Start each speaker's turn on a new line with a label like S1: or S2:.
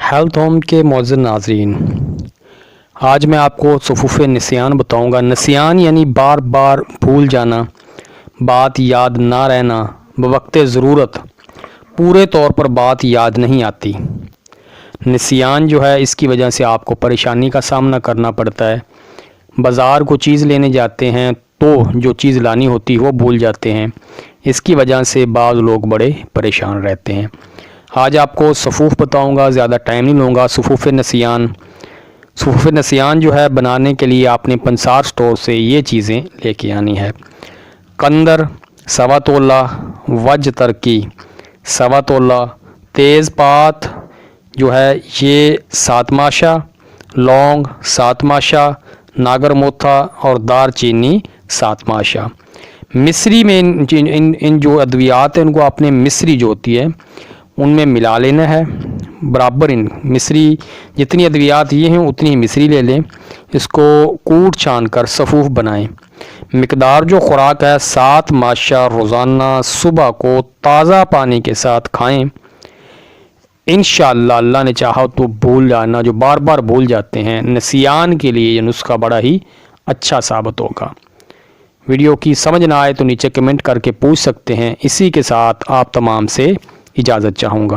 S1: Health home के मौजूद नाजरीन, आज मैं आपको सफ़ूफ़ निसियान बताऊंगा। निसियान यानी बार बार भूल जाना, बात याद ना रहना, बवक्त ज़रूरत पूरे तौर पर बात याद नहीं आती। निसियान जो है, इसकी वजह से आपको परेशानी का सामना करना पड़ता है। बाज़ार को चीज़ लेने जाते हैं तो जो चीज़ लानी होती है वो भूल जाते हैं। इसकी वजह से बाज़ लोग बड़े परेशान रहते हैं। आज आपको सफ़ूफ़ बताऊंगा, ज़्यादा टाइम नहीं लूँगा। सफ़ूफ़ नसियान जो है बनाने के लिए आपने पंसार स्टोर से ये चीज़ें लेके आनी है। कंदर सवा तोला, वज तरकी सवा तोला, तेज़पात जो है ये 7 माशा, लौंग 7 माशा, नागर मोथा और दार चीनी 7 माशा। मिस्री में इन जो अद्वियात हैं उनको आपने मिस्री जो होती है उनमें मिला लेना है बराबर। इन मिस्री जितनी अद्वियात ये हैं उतनी ही मिस्री ले लें। इसको कूट छान कर सफ़ूफ़ बनाएं। मिकदार जो ख़ुराक है 7 माशा रोज़ाना सुबह को ताज़ा पानी के साथ खाएं। इंशाअल्लाह अल्लाह ने चाहा तो भूल जाना, जो बार बार भूल जाते हैं, नसियान के लिए ये नुस्खा बड़ा ही अच्छा साबित होगा। वीडियो की समझ ना आए तो नीचे कमेंट करके पूछ सकते हैं। इसी के साथ आप तमाम से इजाज़त चाहूँगा।